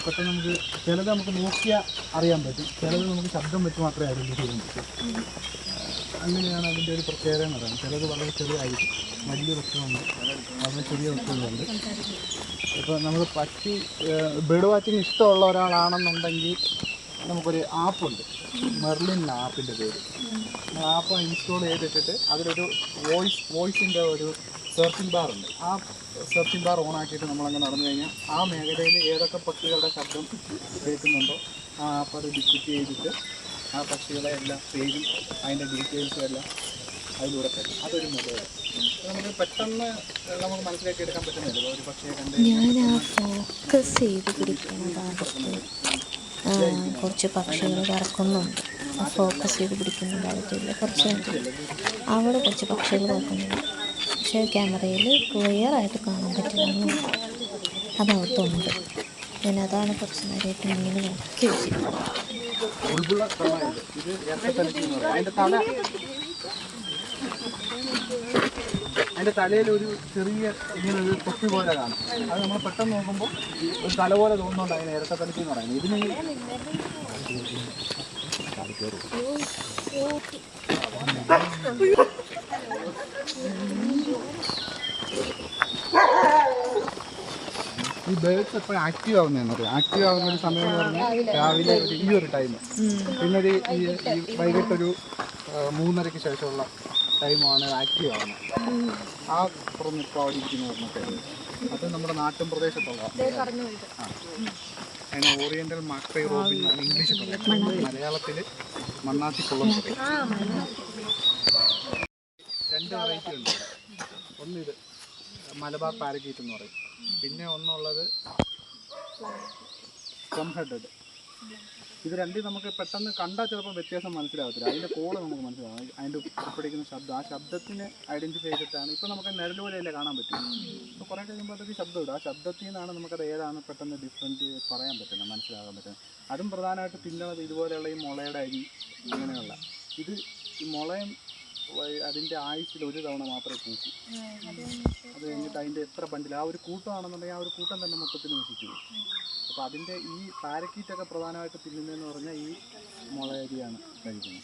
പെട്ടെന്ന് നമുക്ക് ചിലത് നമുക്ക് നോക്കിയാൽ അറിയാൻ പറ്റും, ചിലത് നമുക്ക് ശബ്ദം വെച്ച് മാത്രമേ ഐഡൻറ്റിഫൈ ചെയ്യാൻ പറ്റൂ. അങ്ങനെയാണ് അതിൻ്റെ ഒരു പ്രത്യേകത എന്ന് പറയുന്നത്. ചിലത് വളരെ ചെറിയതായിരിക്കും, വലിയ പക്ഷികളുണ്ട്, വളരെ ചെറിയ പക്ഷികളുണ്ട്. ഇപ്പോൾ നമ്മൾ പക്ഷി ബേർഡ് വാച്ചിങ് ഇഷ്ടമുള്ള ഒരാളാണെന്നുണ്ടെങ്കിൽ നമുക്കൊരു ആപ്പുണ്ട്, മെർലിൻ ആപ്പിൻ്റെ പേര്. ആപ്പ് ഇൻസ്റ്റാൾ ചെയ്തിട്ടിട്ട് അതിലൊരു വോയിസിൻ്റെ ഒരു സെർച്ചിങ് ബാർ ഉണ്ട്. ആ സെർച്ചിങ് ബാർ ഓൺ ആക്കിയിട്ട് നമ്മളങ്ങ് നടന്നു കഴിഞ്ഞാൽ ആ മേഖലയിൽ ഏതൊക്കെ പക്ഷികളുടെ ശബ്ദം കേൾക്കുന്നുണ്ടോ ആ ആപ്പ് അത് ഡിറ്റക്റ്റ് ചെയ്തിട്ട് ആ പക്ഷികളെ എല്ലാം പേരും അതിൻ്റെ ഡീറ്റെയിൽസും എല്ലാം അതിലൂടെ തരും. അതൊരു മുതലാണ്. നമുക്ക് പെട്ടെന്ന് നമുക്ക് മനസ്സിലാക്കി എടുക്കാൻ പറ്റുന്നില്ല. ഒരു പക്ഷിയെ കണ്ട് ഞാൻ ആ ഫോക്കസ് ചെയ്ത് പിടിക്കുന്ന ഭാഗത്ത് കുറച്ച് പക്ഷികൾ പറക്കുന്നുണ്ട്. ഫോക്കസ് ചെയ്ത് പിടിക്കുന്ന ഭാഗത്തില്ല, കുറച്ച് അവിടെ കുറച്ച് പക്ഷികൾ പറക്കുന്നുണ്ട്. പക്ഷേ ക്യാമറയിൽ ക്ലിയർ ആയിട്ട് കാണാൻ പറ്റില്ല, അതകത്തുണ്ട്. ഞാൻ അതാണ് കുറച്ച് നേരമായിട്ട് ഇങ്ങനെ നോക്കി വെച്ചിരിക്കുന്നത്. അതിൻ്റെ തലയിൽ ഒരു ചെറിയ ഇങ്ങനെ ഒരു തൊപ്പി പോലെ കാണാം. അത് നമ്മൾ പെട്ടെന്ന് നോക്കുമ്പോൾ ഒരു തല പോലെ തോന്നുന്നുണ്ട്. അതിന് ഇരട്ടത്തലത്തി എന്ന് പറയുന്നത്. ഇതിന് ഈ ബേർഡ്സ് എപ്പോഴും ആക്റ്റീവ് ആവുന്നതെന്ന് പറയും. ആക്റ്റീവ് ആവുന്ന ഒരു സമയം എന്ന് പറഞ്ഞാൽ രാവിലെ ഈ ഒരു ടൈം, പിന്നെ ഒരു വൈകിട്ടൊരു 3:30-ക്ക് ശേഷമുള്ള ടൈമാണ് ആക്റ്റീവ് ആവുന്നത്. ആ പുറം ഇപ്പോൾ അവിടെ ഇരിക്കുന്ന പറഞ്ഞൊക്കെ അത് നമ്മുടെ നാട്ടിൻ പ്രദേശത്തുള്ള അതിന് ഓറിയൻ്റൽ മാക്രൈ റോബിൻ എന്നാണ് ഇംഗ്ലീഷിൽ പറയുന്നത്. മലയാളത്തിൽ മണ്ണാത്തിക്കുള്ളം പറയും. 2 വെറൈറ്റി ഉണ്ട്. ഒന്ന് ഇത് മലബാർ പാരക്കീറ്റ് എന്ന് പറയും. പിന്നെ ഒന്നുള്ളത് സ്കം ഹെഡഡ്. ഇത് രണ്ടും നമുക്ക് പെട്ടെന്ന് കണ്ടാൽ ചിലപ്പോൾ വ്യത്യാസം മനസ്സിലാകത്തില്ല. അതിൻ്റെ കോള് നമുക്ക് മനസ്സിലാവും, അതിൻ്റെ പിടിക്കുന്ന ശബ്ദം. ആ ശബ്ദത്തിനെ ഐഡൻറ്റിഫൈ ചെയ്തിട്ടാണ് ഇപ്പോൾ നമുക്ക് നിഴൽ പോലെയല്ലേ കാണാൻ പറ്റും. അപ്പോൾ കുറേ കഴിയുമ്പോൾ അതൊക്കെ ശബ്ദം ഇടും. ആ ശബ്ദത്തിൽ നിന്നാണ് നമുക്കത് ഏതാണ് പെട്ടെന്ന് ഡിഫറൻറ്റ് പറയാൻ പറ്റുന്നത്, മനസ്സിലാകാൻ പറ്റുന്നത്. അതും പ്രധാനമായിട്ട് തിന്നുന്നത് ഇതുപോലെയുള്ള ഈ മുളയുടെ അരി അങ്ങനെയുള്ള ഇത്. ഈ മുളയും അതിൻ്റെ ആയുസ്സിൽ ഒരു തവണ മാത്രമേ പൂക്കൂ. അത് കഴിഞ്ഞിട്ട് അതിൻ്റെ എത്ര ബണ്ടിൽ ആ ഒരു കൂട്ടമാണെന്നുണ്ടെങ്കിൽ ആ ഒരു കൂട്ടം തന്നെ മൊത്തത്തിൽ നശിച്ചു. അപ്പോൾ അതിൻ്റെ ഈ പാരക്കീറ്റൊക്കെ പ്രധാനമായിട്ട് തിന്നുന്നതെന്ന് പറഞ്ഞാൽ ഈ മുളയരിയാണ് കഴിക്കുന്നത്.